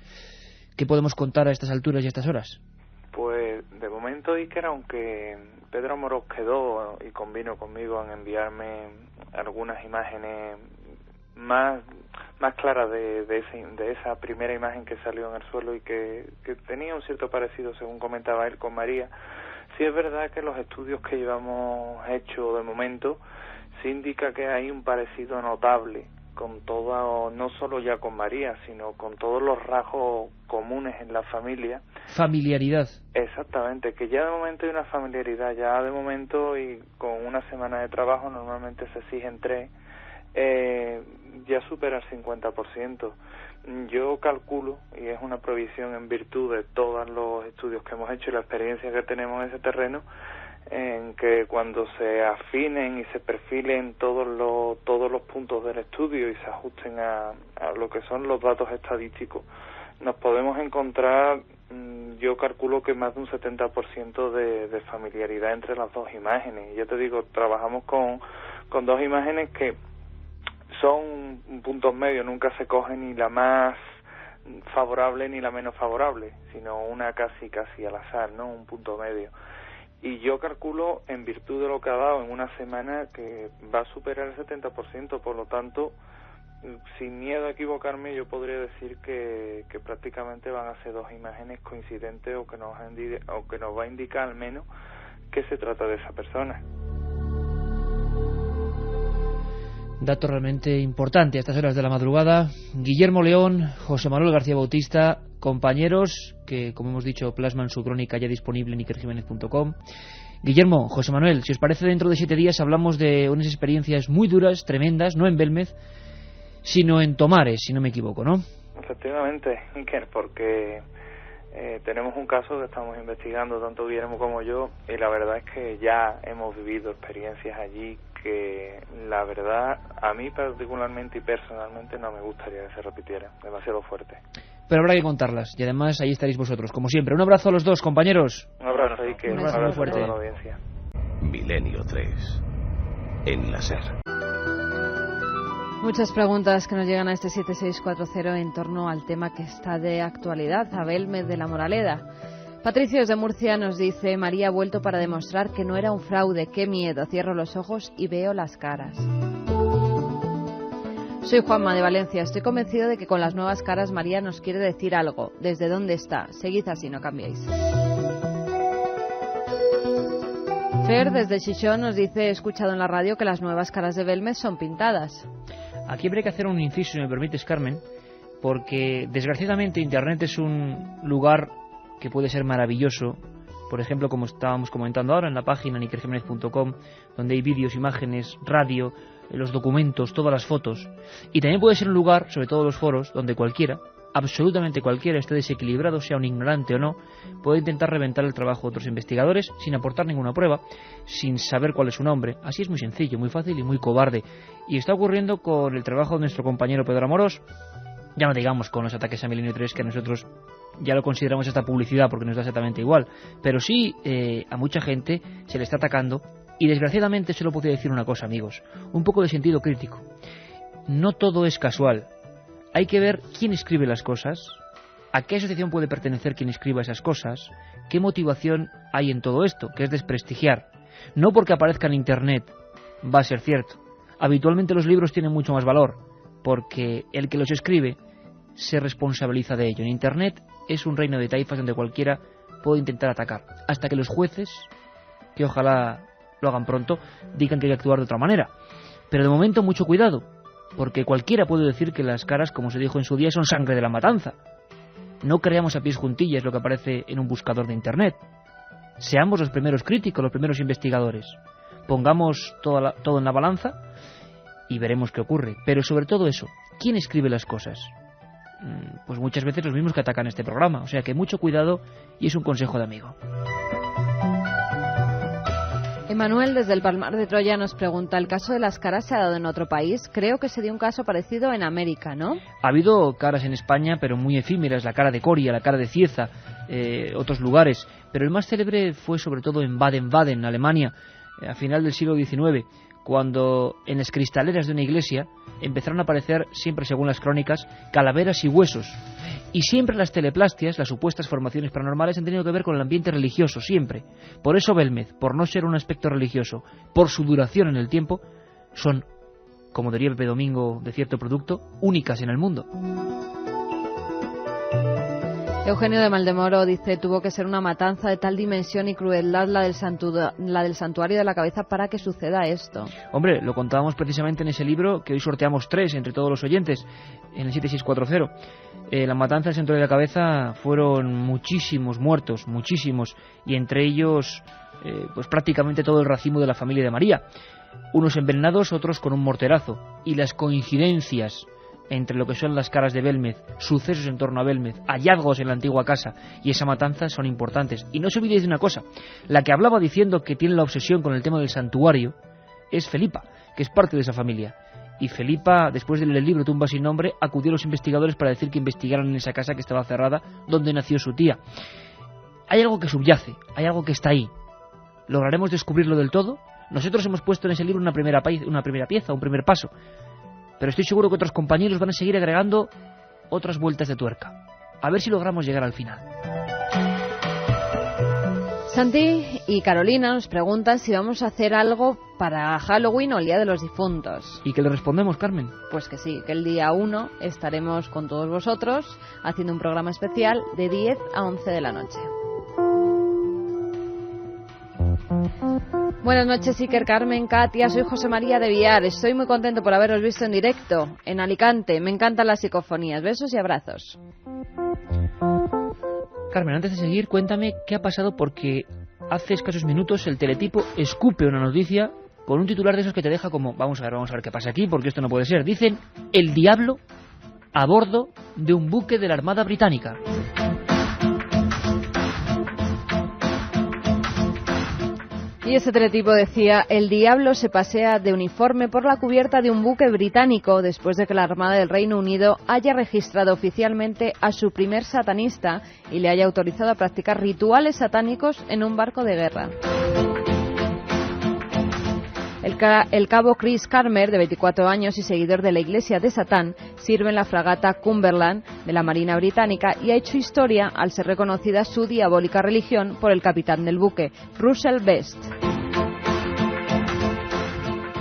¿Qué podemos contar a estas alturas y a estas horas? Pues de momento, Iker, aunque Pedro Amorós quedó y convino conmigo en enviarme algunas imágenes más claras de esa primera imagen que salió en el suelo y que tenía un cierto parecido, según comentaba él, con María. Sí es verdad que los estudios que llevamos hechos de momento sí indica que hay un parecido notable con todo, no solo ya con María, sino con todos los rasgos comunes en la familia. Familiaridad. Exactamente, que ya de momento hay una familiaridad, ya de momento, y con una semana de trabajo normalmente se exigen 3, ya supera el 50%. Yo calculo, y es una provisión en virtud de todos los estudios que hemos hecho y la experiencia que tenemos en ese terreno, en que cuando se afinen y se perfilen todos los puntos del estudio y se ajusten a lo que son los datos estadísticos, nos podemos encontrar, yo calculo que más de un 70% de familiaridad entre las dos imágenes. Ya te digo, trabajamos con dos imágenes que son puntos medios, nunca se coge ni la más favorable ni la menos favorable, sino una casi al azar, ¿no? Un punto medio. Y yo calculo, en virtud de lo que ha dado en una semana, que va a superar el 70%, por lo tanto, sin miedo a equivocarme, yo podría decir que prácticamente van a ser dos imágenes coincidentes o que nos va a indicar al menos que se trata de esa persona. Dato realmente importante a estas horas de la madrugada. Guillermo León, José Manuel García Bautista, compañeros que, como hemos dicho, plasman su crónica ya disponible en ikerjimenez.com. Guillermo, José Manuel, si os parece, dentro de 7 días hablamos de unas experiencias muy duras, tremendas, no en Belmez, sino en Tomares, si no me equivoco, ¿no? Efectivamente, Iker, porque tenemos un caso que estamos investigando tanto Guillermo como yo, y la verdad es que ya hemos vivido experiencias allí que la verdad a mí particularmente y personalmente no me gustaría que se repitieran, demasiado fuerte. Pero habrá que contarlas, y además ahí estaréis vosotros, como siempre. Un abrazo a los dos, compañeros. Un abrazo, Iker. Un abrazo muy fuerte. A toda la audiencia. Milenio 3 en la SER. Muchas preguntas que nos llegan a este 7640 en torno al tema que está de actualidad, a Belmez de la Moraleda. Patricio desde Murcia nos dice: María ha vuelto para demostrar que no era un fraude. ¡Qué miedo! Cierro los ojos y veo las caras. Soy Juanma de Valencia. Estoy convencido de que con las nuevas caras María nos quiere decir algo. ¿Desde dónde está? Seguid así, no cambiéis. Fer desde Chichón nos dice: he escuchado en la radio que las nuevas caras de Belmez son pintadas. Aquí habría que hacer un inciso, si me permites, Carmen, porque desgraciadamente Internet es un lugar que puede ser maravilloso, por ejemplo, como estábamos comentando ahora en la página ikerjimenez.com, donde hay vídeos, imágenes, radio, los documentos, todas las fotos, y también puede ser un lugar, sobre todo los foros, donde cualquiera, absolutamente cualquiera, esté desequilibrado, sea un ignorante o no, puede intentar reventar el trabajo de otros investigadores sin aportar ninguna prueba, sin saber cuál es su nombre. Así es muy sencillo, muy fácil y muy cobarde, y está ocurriendo con el trabajo de nuestro compañero Pedro Amorós. Ya no digamos con los ataques a Milenio 3, que a nosotros ya lo consideramos esta publicidad porque nos da exactamente igual, pero sí a mucha gente se le está atacando, y desgraciadamente solo podría decir una cosa, amigos, un poco de sentido crítico. No todo es casual, hay que ver quién escribe las cosas, a qué asociación puede pertenecer quien escriba esas cosas, qué motivación hay en todo esto, que es desprestigiar. No porque aparezca en Internet va a ser cierto. Habitualmente los libros tienen mucho más valor, porque el que los escribe se responsabiliza de ello. En Internet es un reino de taifas donde cualquiera puede intentar atacar, hasta que los jueces, que ojalá lo hagan pronto, digan que hay que actuar de otra manera. Pero de momento mucho cuidado, porque cualquiera puede decir que las caras, como se dijo en su día, son sangre de la matanza. No creamos a pies juntillas lo que aparece en un buscador de Internet. Seamos los primeros críticos, los primeros investigadores. Pongamos todo en la balanza y veremos qué ocurre. Pero sobre todo eso, ¿quién escribe las cosas? Pues muchas veces los mismos que atacan este programa. O sea que mucho cuidado, y es un consejo de amigo. Emanuel, desde el Palmar de Troya, nos pregunta: ¿el caso de las caras se ha dado en otro país? Creo que se dio un caso parecido en América, ¿no? Ha habido caras en España, pero muy efímeras, la cara de Coria, la cara de Cieza, otros lugares. Pero el más célebre fue sobre todo en Baden-Baden, Alemania, a final del siglo XIX, cuando en las cristaleras de una iglesia empezaron a aparecer, siempre según las crónicas, calaveras y huesos. Y siempre las teleplastias, las supuestas formaciones paranormales, han tenido que ver con el ambiente religioso, siempre. Por eso Belmez, por no ser un aspecto religioso, por su duración en el tiempo, son, como diría Pepe Domingo de cierto producto, únicas en el mundo. Eugenio de Maldemoro dice: tuvo que ser una matanza de tal dimensión y crueldad la del santuario de la cabeza para que suceda esto. Hombre, lo contábamos precisamente en ese libro, que hoy sorteamos 3 entre todos los oyentes, en el 7640. La matanza del santuario de la cabeza fueron muchísimos muertos, muchísimos, y entre ellos pues prácticamente todo el racimo de la familia de María. Unos envenenados, otros con un morterazo. Y las coincidencias entre lo que son las caras de Belmez, sucesos en torno a Belmez, hallazgos en la antigua casa y esa matanza son importantes. Y no se olvidéis de una cosa: la que hablaba diciendo que tiene la obsesión con el tema del santuario es Felipa, que es parte de esa familia. Y Felipa, después de leer el libro Tumba sin nombre, acudió a los investigadores para decir que investigaran en esa casa que estaba cerrada, donde nació su tía. Hay algo que subyace, hay algo que está ahí. ¿Lograremos descubrirlo del todo? Nosotros hemos puesto en ese libro una primera pieza, un primer paso. Pero estoy seguro que otros compañeros van a seguir agregando otras vueltas de tuerca. A ver si logramos llegar al final. Santi y Carolina nos preguntan si vamos a hacer algo para Halloween o el Día de los Difuntos. ¿Y qué le respondemos, Carmen? Pues que sí, que el día 1 estaremos con todos vosotros haciendo un programa especial de 10 a 11 de la noche. Buenas noches, Iker, Carmen, Katia. Soy José María de Villar. Estoy muy contento por haberos visto en directo en Alicante. Me encantan las psicofonías. Besos y abrazos. Carmen, antes de seguir, cuéntame qué ha pasado, porque hace escasos minutos el teletipo escupe una noticia con un titular de esos que te deja como: vamos a ver qué pasa aquí, porque esto no puede ser. Dicen: el diablo a bordo de un buque de la Armada Británica. Y ese teletipo decía: el diablo se pasea de uniforme por la cubierta de un buque británico después de que la Armada del Reino Unido haya registrado oficialmente a su primer satanista y le haya autorizado a practicar rituales satánicos en un barco de guerra. El cabo Chris Carmer, de 24 años y seguidor de la Iglesia de Satán, sirve en la fragata Cumberland de la Marina Británica y ha hecho historia al ser reconocida su diabólica religión por el capitán del buque, Russell Best.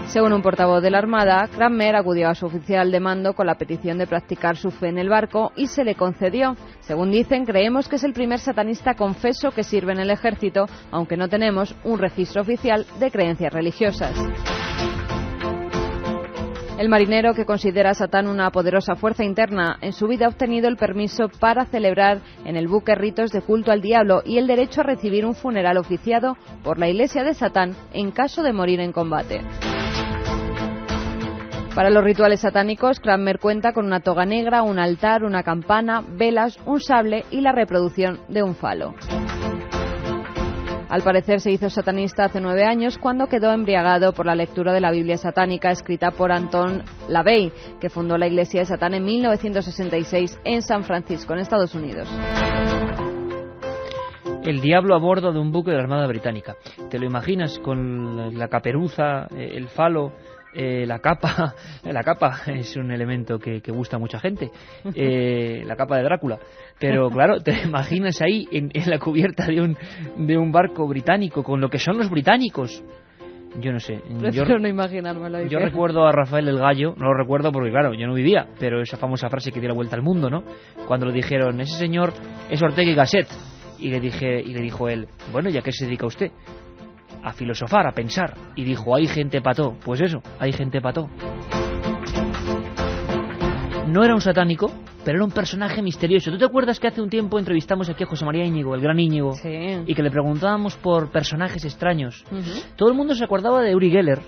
Según un portavoz de la Armada, Cranmer acudió a su oficial de mando con la petición de practicar su fe en el barco y se le concedió. Según dicen, creemos que es el primer satanista confeso que sirve en el ejército, aunque no tenemos un registro oficial de creencias religiosas. El marinero, que considera a Satán una poderosa fuerza interna en su vida, ha obtenido el permiso para celebrar en el buque ritos de culto al diablo y el derecho a recibir un funeral oficiado por la Iglesia de Satán en caso de morir en combate. Para los rituales satánicos, Cranmer cuenta con una toga negra, un altar, una campana, velas, un sable y la reproducción de un falo. Al parecer se hizo satanista hace 9 años cuando quedó embriagado por la lectura de la Biblia satánica escrita por Anton LaVey, que fundó la Iglesia de Satán en 1966 en San Francisco, en Estados Unidos. El diablo a bordo de un buque de la Armada Británica. ¿Te lo imaginas con la caperuza, el falo? La capa es un elemento que gusta a mucha gente, la capa de Drácula, pero claro, te imaginas ahí en la cubierta de un barco británico, con lo que son los británicos. Yo no sé. Prefiero no imaginármelo. Yo recuerdo a Rafael el Gallo, no lo recuerdo porque claro, yo no vivía, pero esa famosa frase que dio la vuelta al mundo, ¿no? Cuando le dijeron: ese señor es Ortega y Gasset, y le dijo él: bueno, ¿y a qué se dedica usted? a filosofar, a pensar, y dijo, hay gente pató. Pues eso, hay gente pató. No era un satánico, pero era un personaje misterioso. ¿Tú te acuerdas que hace un tiempo entrevistamos aquí a José María Íñigo, el gran Íñigo? Sí. Y que le preguntábamos por personajes extraños. Todo el mundo se acordaba de Uri Geller,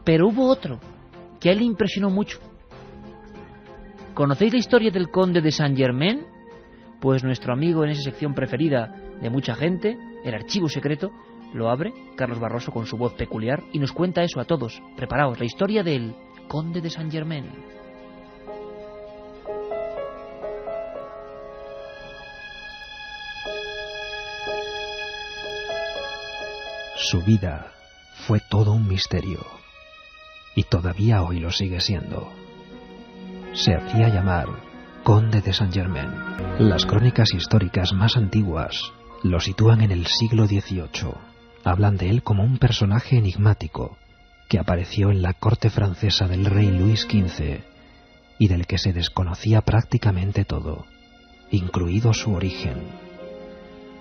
pero hubo otro que a él le impresionó mucho. ¿Conocéis la historia del conde de Saint-Germain? Pues nuestro amigo en esa sección preferida de mucha gente, el archivo secreto, lo abre Carlos Barroso con su voz peculiar y nos cuenta eso a todos. Preparaos, la historia del conde de Saint-Germain. Su vida fue todo un misterio, y todavía hoy lo sigue siendo. Se hacía llamar Conde de Saint-Germain. Las crónicas históricas más antiguas lo sitúan en el siglo XVIII. Hablan de él como un personaje enigmático que apareció en la corte francesa del rey Luis XV y del que se desconocía prácticamente todo, incluido su origen.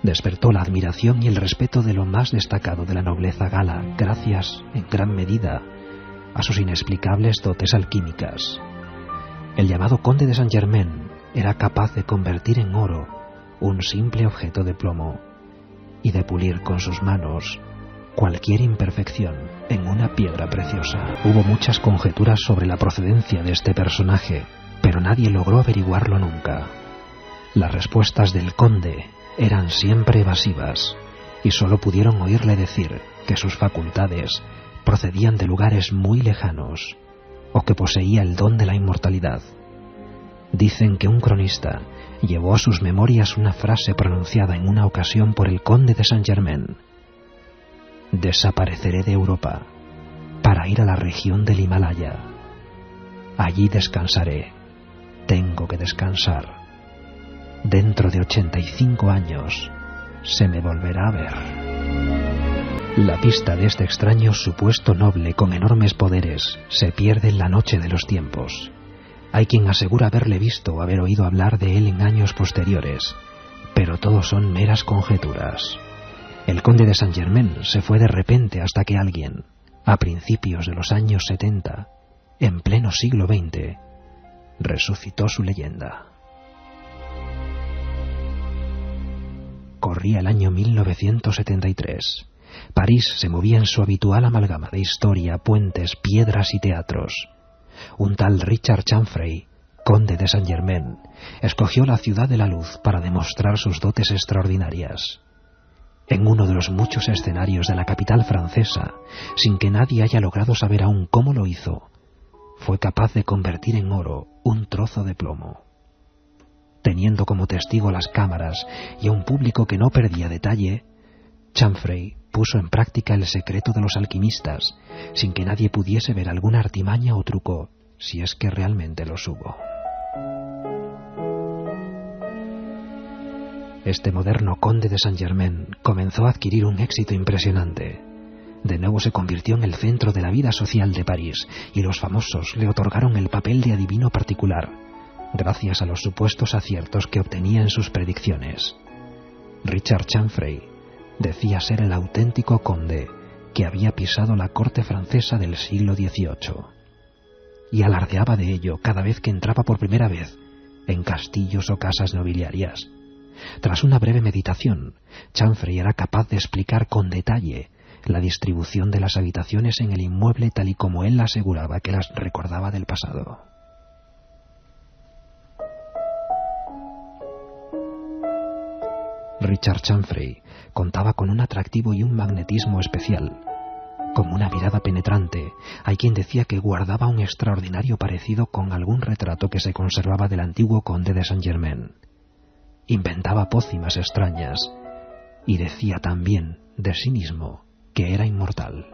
Despertó la admiración y el respeto de lo más destacado de la nobleza gala, gracias, en gran medida, a sus inexplicables dotes alquímicas. El llamado Conde de Saint-Germain era capaz de convertir en oro un simple objeto de plomo y de pulir con sus manos cualquier imperfección en una piedra preciosa. Hubo muchas conjeturas sobre la procedencia de este personaje, pero nadie logró averiguarlo nunca. Las respuestas del conde eran siempre evasivas, y solo pudieron oírle decir que sus facultades procedían de lugares muy lejanos, o que poseía el don de la inmortalidad. Dicen que un cronista llevó a sus memorias una frase pronunciada en una ocasión por el conde de Saint-Germain: «Desapareceré de Europa para ir a la región del Himalaya. Allí descansaré. Tengo que descansar. Dentro de 85 años se me volverá a ver». La pista de este extraño supuesto noble con enormes poderes se pierde en la noche de los tiempos. Hay quien asegura haberle visto o haber oído hablar de él en años posteriores, pero todo son meras conjeturas. El conde de Saint-Germain se fue de repente hasta que alguien, a principios de los años 70, en pleno siglo XX, resucitó su leyenda. Corría el año 1973. París se movía en su habitual amalgama de historia, puentes, piedras y teatros. Un tal Richard Chanfrey, conde de Saint-Germain, escogió la ciudad de la luz para demostrar sus dotes extraordinarias. En uno de los muchos escenarios de la capital francesa, sin que nadie haya logrado saber aún cómo lo hizo, fue capaz de convertir en oro un trozo de plomo. Teniendo como testigo las cámaras y a un público que no perdía detalle, Chanfrey puso en práctica el secreto de los alquimistas, sin que nadie pudiese ver alguna artimaña o truco, si es que realmente los hubo. Este moderno conde de Saint-Germain comenzó a adquirir un éxito impresionante. De nuevo se convirtió en el centro de la vida social de París, y los famosos le otorgaron el papel de adivino particular, gracias a los supuestos aciertos que obtenía en sus predicciones. Richard Chanfrey decía ser el auténtico conde que había pisado la corte francesa del siglo XVIII, y alardeaba de ello cada vez que entraba por primera vez en castillos o casas nobiliarias. Tras una breve meditación, Chanfrey era capaz de explicar con detalle la distribución de las habitaciones en el inmueble tal y como él aseguraba que las recordaba del pasado. Richard Chanfrey contaba con un atractivo y un magnetismo especial. Con una mirada penetrante, hay quien decía que guardaba un extraordinario parecido con algún retrato que se conservaba del antiguo conde de Saint-Germain. Inventaba pócimas extrañas y decía también de sí mismo que era inmortal.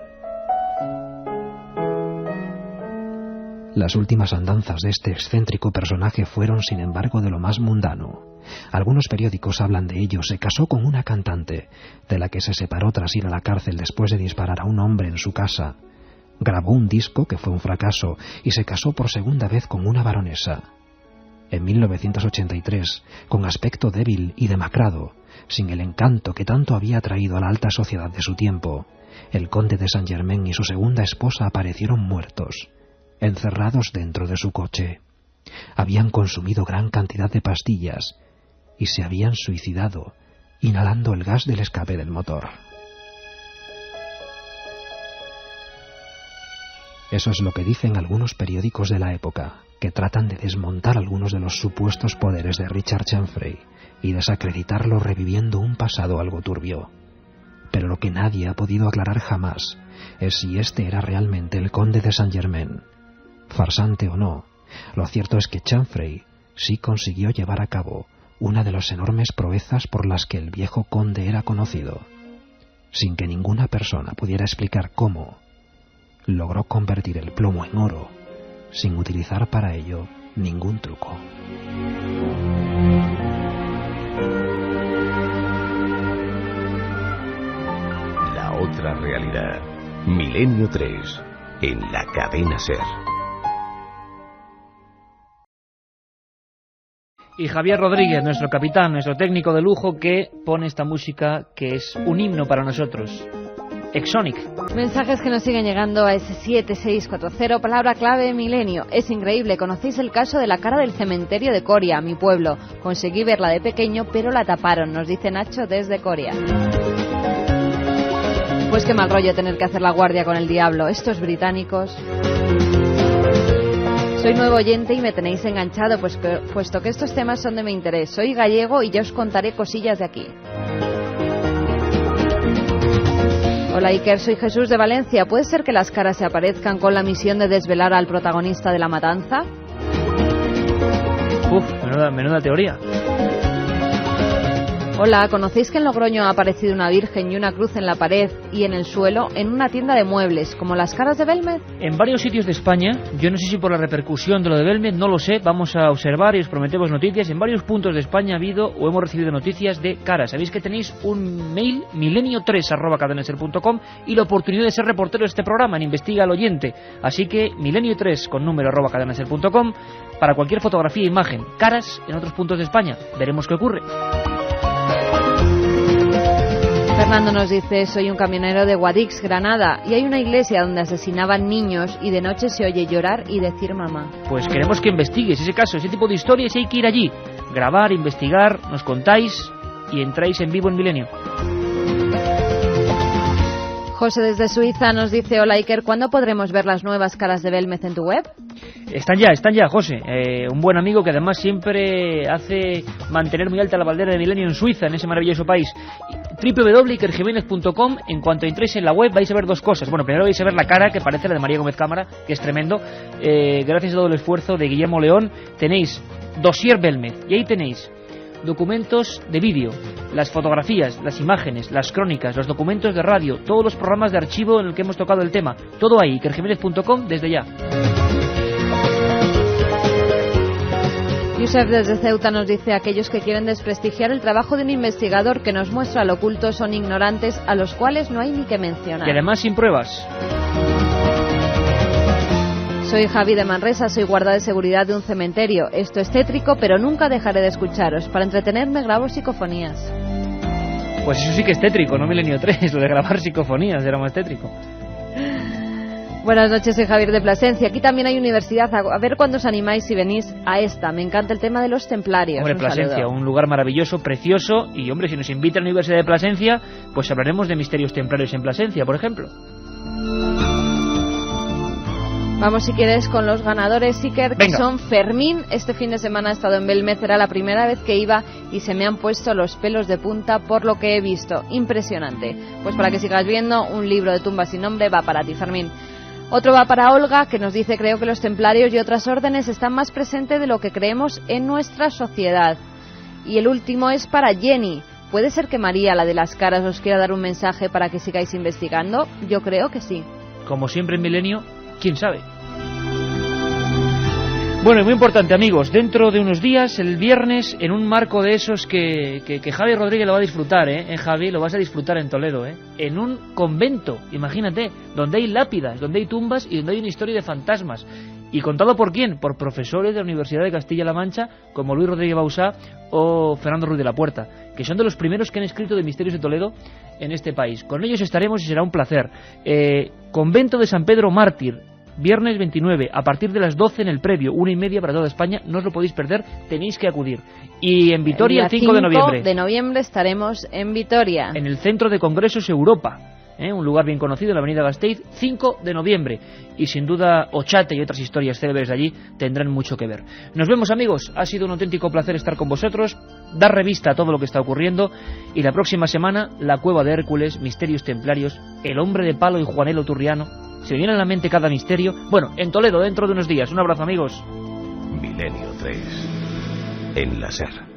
Las últimas andanzas de este excéntrico personaje fueron, sin embargo, de lo más mundano. Algunos periódicos hablan de ello. Se casó con una cantante, de la que se separó tras ir a la cárcel después de disparar a un hombre en su casa. Grabó un disco que fue un fracaso y se casó por segunda vez con una baronesa. En 1983, con aspecto débil y demacrado, sin el encanto que tanto había atraído a la alta sociedad de su tiempo, el conde de Saint-Germain y su segunda esposa aparecieron muertos, encerrados dentro de su coche. Habían consumido gran cantidad de pastillas y se habían suicidado, inhalando el gas del escape del motor. Eso es lo que dicen algunos periódicos de la época, que tratan de desmontar algunos de los supuestos poderes de Richard Chanfrey y desacreditarlo reviviendo un pasado algo turbio. Pero lo que nadie ha podido aclarar jamás es si este era realmente el conde de Saint-Germain. Farsante o no, lo cierto es que Chanfrey sí consiguió llevar a cabo una de las enormes proezas por las que el viejo conde era conocido. Sin que ninguna persona pudiera explicar cómo, logró convertir el plomo en oro, sin utilizar para ello ningún truco. La otra realidad. Milenio 3, en la cadena SER. Y Javier Rodríguez, nuestro capitán, nuestro técnico de lujo, que pone esta música que es un himno para nosotros. Exonic. Mensajes que nos siguen llegando a ese 7640, palabra clave milenio. Es increíble, conocéis el caso de la cara del cementerio de Coria, mi pueblo. Conseguí verla de pequeño, pero la taparon, nos dice Nacho desde Coria. Pues qué mal rollo tener que hacer la guardia con el diablo, estos británicos. Soy nuevo oyente y me tenéis enganchado, puesto que estos temas son de mi interés. Soy gallego y ya os contaré cosillas de aquí. Hola Iker, soy Jesús de Valencia. ¿Puede ser que las caras se aparezcan con la misión de desvelar al protagonista de la matanza? Menuda teoría. Hola, ¿conocéis que en Logroño ha aparecido una virgen y una cruz en la pared y en el suelo en una tienda de muebles, como las caras de Belmez? En varios sitios de España, yo no sé si por la repercusión de lo de Belmez, no lo sé, vamos a observar y os prometemos noticias. En varios puntos de España ha habido o hemos recibido noticias de caras. Sabéis que tenéis un mail, milenio3@cadenaser.com, y la oportunidad de ser reportero de este programa en Investiga al Oyente. Así que milenio3 con número @cadenaser.com para cualquier fotografía e imagen. Caras en otros puntos de España. Veremos qué ocurre. Fernando nos dice, soy un camionero de Guadix, Granada, y hay una iglesia donde asesinaban niños y de noche se oye llorar y decir mamá. Pues queremos que investigues ese caso, ese tipo de historias, hay que ir allí, grabar, investigar, nos contáis y entráis en vivo en Milenio. José desde Suiza nos dice, hola Iker, ¿cuándo podremos ver las nuevas caras de Belmez en tu web? Están ya, José. Un buen amigo que además siempre hace mantener muy alta la bandera de Milenio en Suiza, en ese maravilloso país. www.ikerjimenez.com. En cuanto entréis en la web vais a ver dos cosas. Bueno, primero vais a ver la cara que parece la de María Gómez Cámara, que es tremendo. Gracias a todo el esfuerzo de Guillermo León tenéis Dossier Belmez y ahí tenéis documentos de vídeo, las fotografías, las imágenes, las crónicas, los documentos de radio, todos los programas de archivo en el que hemos tocado el tema, todo ahí, ikerjimenez.com, desde ya. Yusef desde Ceuta nos dice, aquellos que quieren desprestigiar el trabajo de un investigador que nos muestra lo oculto son ignorantes a los cuales no hay ni que mencionar. Y además sin pruebas. Soy Javi de Manresa, soy guarda de seguridad de un cementerio. Esto es tétrico, pero nunca dejaré de escucharos. Para entretenerme grabo psicofonías. Pues eso sí que es tétrico, no Milenio 3, lo de grabar psicofonías era más tétrico. Buenas noches, soy Javier de Plasencia. Aquí también hay universidad. A ver cuándo os animáis si venís a esta. Me encanta el tema de los templarios. Hombre, Plasencia, un lugar maravilloso, precioso. Y hombre, si nos invitan a la Universidad de Plasencia, pues hablaremos de misterios templarios en Plasencia, por ejemplo. Vamos, si quieres, con los ganadores, Iker, que son Fermín. Este fin de semana ha estado en Belmez, era la primera vez que iba y se me han puesto los pelos de punta por lo que he visto. Impresionante. Pues para que sigas viendo, un libro de tumbas sin nombre va para ti, Fermín. Otro va para Olga, que nos dice, creo que los templarios y otras órdenes están más presentes de lo que creemos en nuestra sociedad. Y el último es para Jenny. ¿Puede ser que María, la de las caras, os quiera dar un mensaje para que sigáis investigando? Yo creo que sí. Como siempre en Milenio, ¿quién sabe? Bueno, y muy importante, amigos, dentro de unos días, el viernes, en un marco de esos que Javi Rodríguez lo va a disfrutar, Javi, lo vas a disfrutar en Toledo, en un convento, imagínate, donde hay lápidas, donde hay tumbas y donde hay una historia de fantasmas. ¿Y contado por quién? Por profesores de la Universidad de Castilla-La Mancha, como Luis Rodríguez Bausá o Fernando Ruiz de la Puerta, que son de los primeros que han escrito de Misterios de Toledo en este país. Con ellos estaremos y será un placer. Convento de San Pedro Mártir, viernes 29, a partir de las 12 en el previo, 1:30 para toda España, no os lo podéis perder, tenéis que acudir. Y en Vitoria el 5 de noviembre. El 5 de noviembre estaremos en Vitoria. En el Centro de Congresos Europa, un lugar bien conocido en la avenida Gasteiz, 5 de noviembre. Y sin duda Ochate y otras historias célebres de allí tendrán mucho que ver. Nos vemos, amigos, ha sido un auténtico placer estar con vosotros, dar revista a todo lo que está ocurriendo, y la próxima semana, la Cueva de Hércules, Misterios Templarios, el Hombre de Palo y Juanelo Turriano. Se me viene a la mente cada misterio. Bueno, en Toledo, dentro de unos días. Un abrazo, amigos. Milenio 3 en la SER.